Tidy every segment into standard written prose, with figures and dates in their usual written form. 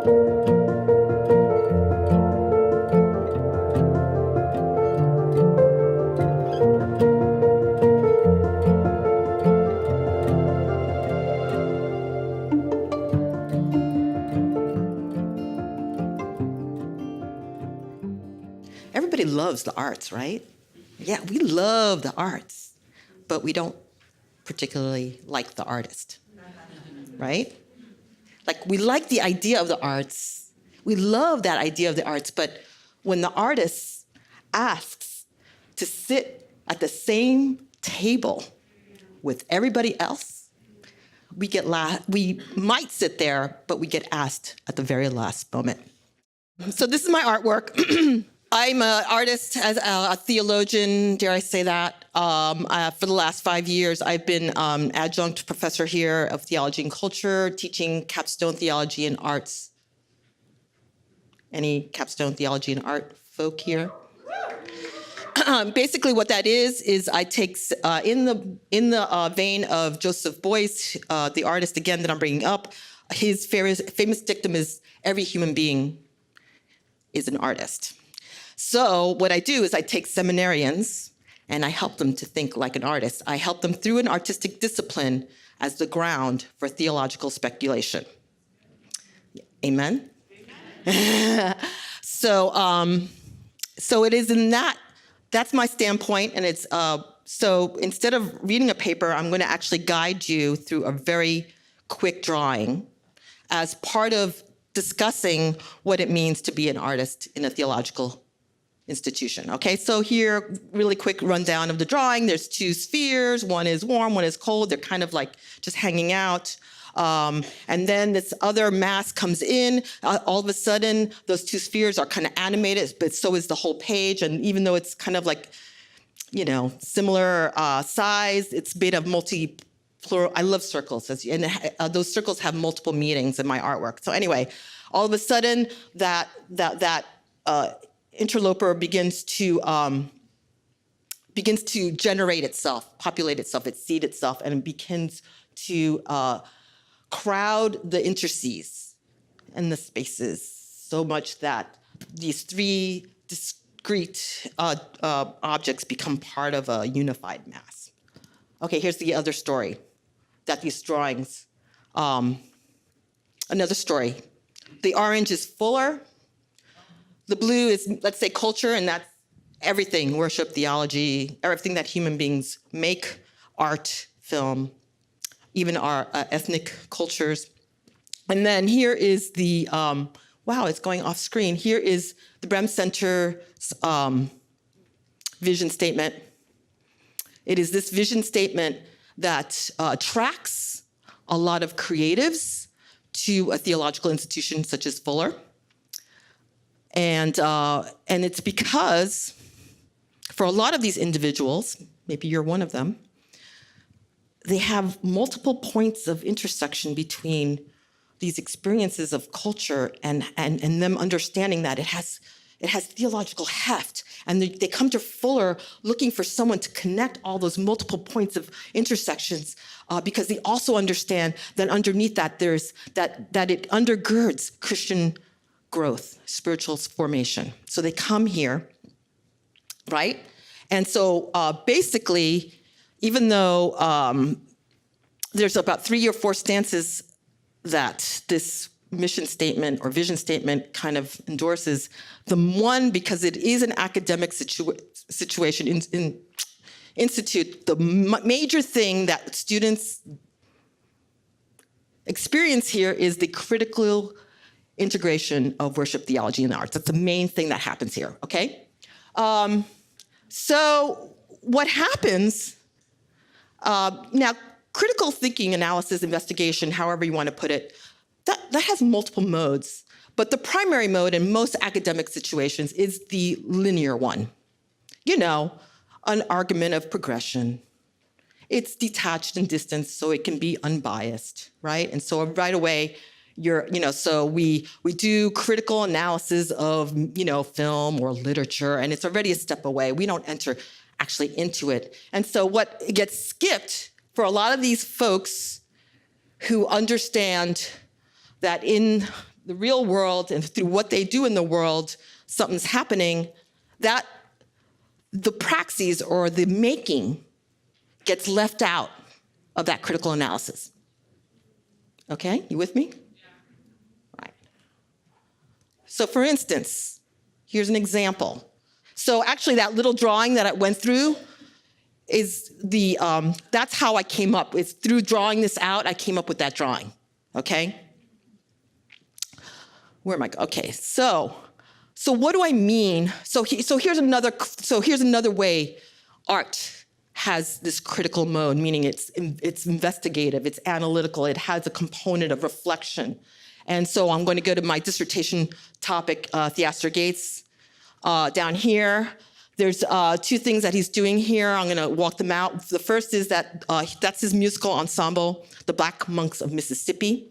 Everybody loves the arts, right? Yeah, we love the arts, but we don't particularly like the artist, right? Like, we like the idea of the arts. We love that idea of the arts, but when the artist asks to sit at the same table with everybody else, we might sit there, but we get asked at the very last moment. So this is my artwork. I'm an artist, as a theologian, dare I say that. For the last 5 years, I've been adjunct professor here of theology and culture, teaching capstone theology and arts. Any capstone theology and art folk here? Basically, what that is I take in the vein of Joseph Beuys, the artist again that I'm bringing up. His famous dictum is every human being is an artist. So what I do is I take seminarians and I help them to think like an artist. I help them through an artistic discipline as the ground for theological speculation. Amen? So it is in that's my standpoint, and it's so instead of reading a paper, I'm going to actually guide you through a very quick drawing as part of discussing what it means to be an artist in a theological institution. Okay, so here, really quick rundown of the drawing. There's two spheres. One is warm, one is cold. They're kind of like just hanging out. And then this other mass comes in. All of a sudden, those two spheres are kind of animated, but so is the whole page. And even though it's kind of like, similar size, it's made of plural. I love circles, and those circles have multiple meanings in my artwork. So anyway, all of a sudden, that interloper begins to generate itself, populate itself, it seed itself, and it begins to crowd the interstices and the spaces so much that these three discrete objects become part of a unified mass. Okay, here's the other story that these drawings, another story. The orange is Fuller. The blue is, let's say, culture, and that's everything, worship, theology, everything that human beings make, art, film, even our ethnic cultures. And then here is the, wow, it's going off screen. Here is the Brehm Center's vision statement. It is this vision statement that attracts a lot of creatives to a theological institution such as Fuller. And it's because for a lot of these individuals, maybe you're one of them, they have multiple points of intersection between these experiences of culture and them understanding that it has theological heft. And they come to Fuller looking for someone to connect all those multiple points of intersections because they also understand that underneath that that it undergirds Christian growth, spiritual formation. So they come here, right? And so basically, even though there's about 3 or 4 stances that this mission statement or vision statement kind of endorses, the one, because it is an academic situation, institute, the major thing that students experience here is the critical integration of worship, theology, and the arts. That's the main thing that happens here, okay? So what happens, now critical thinking, analysis, investigation, however you want to put it, that has multiple modes. But the primary mode in most academic situations is the linear one. An argument of progression. It's detached and distanced, so it can be unbiased, right? And so right away, so we do critical analysis of, film or literature, and it's already a step away. We don't enter actually into it. And so what gets skipped for a lot of these folks who understand that in the real world and through what they do in the world, something's happening, that the praxis or the making gets left out of that critical analysis. Okay, you with me? Right. So for instance, here's an example. So actually that little drawing that I went through is that's how I came up. It's through drawing this out, I came up with that drawing, okay? Where am I? Okay, so what do I mean? So here's another way art has this critical mode, meaning it's investigative, it's analytical, it has a component of reflection. And so I'm going to go to my dissertation topic, Theaster Gates, down here. There's two things that he's doing here. I'm going to walk them out. The first is that that's his musical ensemble, the Black Monks of Mississippi.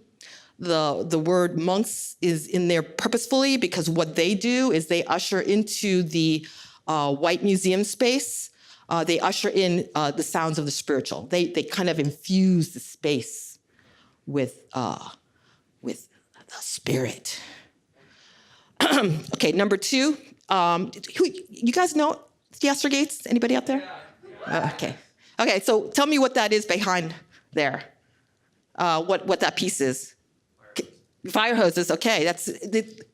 The word monks is in there purposefully because what they do is they usher into the white museum space. They usher in the sounds of the spiritual. They kind of infuse the space with the spirit. Okay, number two. You guys know Theaster Gates? Anybody out there? Okay. Okay, so tell me what that is behind there. What that piece is. Fire hoses, okay.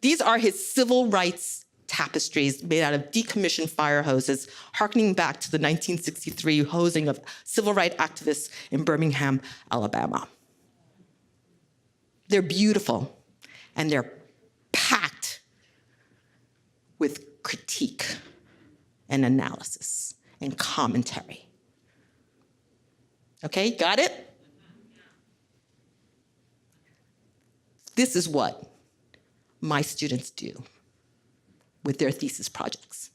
These are his civil rights tapestries made out of decommissioned fire hoses, harkening back to the 1963 hosing of civil rights activists in Birmingham, Alabama. They're beautiful, and they're packed with critique and analysis and commentary. Okay, got it? This is what my students do with their thesis projects.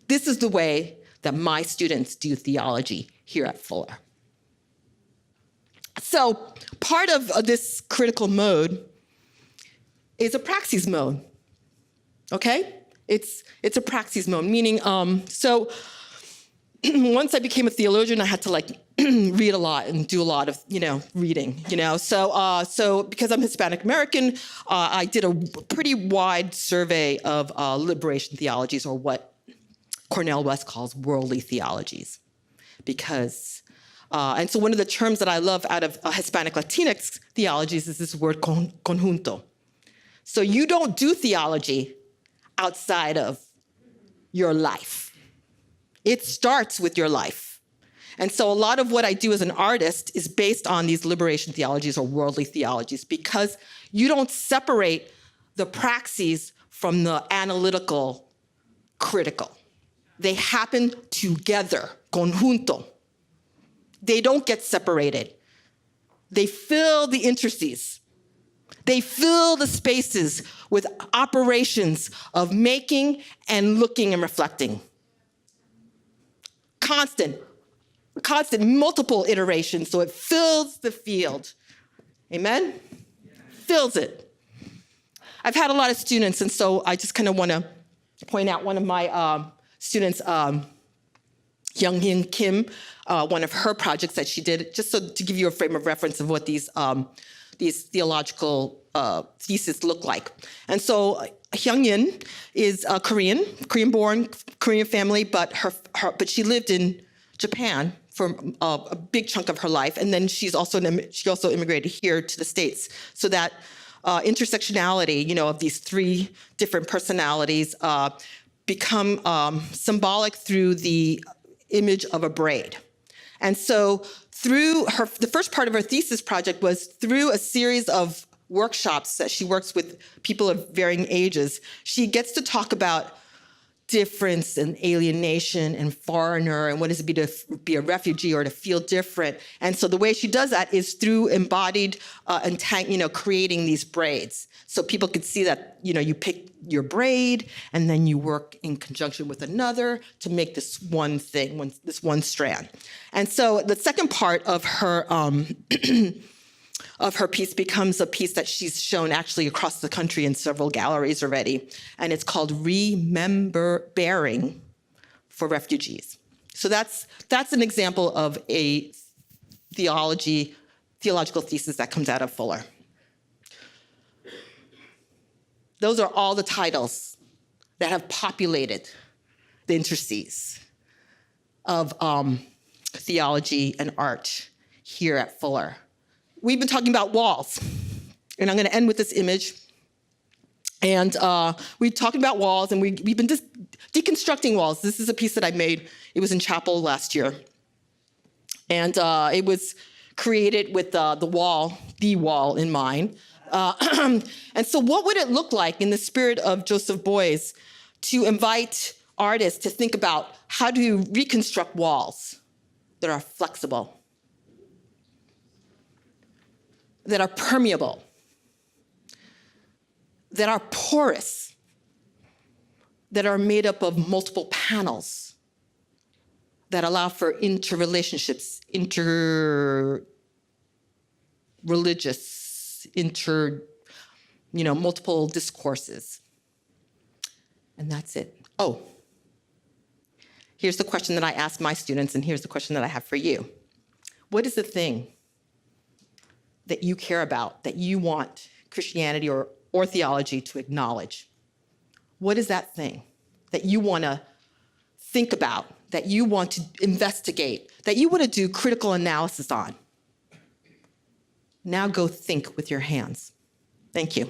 This is the way that my students do theology here at Fuller. So part of this critical mode is a praxis mode, okay? It's a praxis mode, meaning, so once I became a theologian, I had to read a lot and do a lot of, reading, So because I'm Hispanic American, I did a pretty wide survey of liberation theologies, or what Cornel West calls worldly theologies. Because, and so one of the terms that I love out of Hispanic Latinx theologies is this word conjunto. So you don't do theology outside of your life. It starts with your life. And so a lot of what I do as an artist is based on these liberation theologies or worldly theologies, because you don't separate the praxis from the analytical, critical. They happen together, conjunto. They don't get separated. They fill the interstices. They fill the spaces with operations of making and looking and reflecting. Constant, multiple iterations, so it fills the field. Amen? Fills it. I've had a lot of students, and so I just kind of want to point out one of my students, Young-Hin Kim, one of her projects that she did, just so to give you a frame of reference of what these theological theses look like. And so Hyung-Yin is Korean-born, Korean family, but she lived in Japan for a big chunk of her life, and then she also immigrated here to the States. So that intersectionality, of these three different personalities become symbolic through the image of a braid. And so the first part of her thesis project was through a series of workshops that she works with people of varying ages. She gets to talk about difference and alienation and foreigner and what does it be to be a refugee or to feel different. And so the way she does that is through embodied creating these braids. So people could see that, you pick your braid and then you work in conjunction with another to make this one thing, this one strand. And so the second part of her of her piece becomes a piece that she's shown actually across the country in several galleries already. And it's called Remember-Bearing for Refugees. So that's an example of a theological thesis that comes out of Fuller. Those are all the titles that have populated the interstices of theology and art here at Fuller. We've been talking about walls, and I'm going to end with this image. And we're talking about walls, and we've been just deconstructing walls. This is a piece that I made. It was in chapel last year. And it was created with the wall in mind. And so what would it look like in the spirit of Joseph Beuys to invite artists to think about how to reconstruct walls that are flexible, that are permeable, that are porous, that are made up of multiple panels, that allow for interrelationships, interreligious, multiple discourses. And that's it. Oh, here's the question that I ask my students, and here's the question that I have for you. What is the thing that you care about, that you want Christianity or theology to acknowledge? What is that thing that you want to think about, that you want to investigate, that you want to do critical analysis on? Now go think with your hands. Thank you.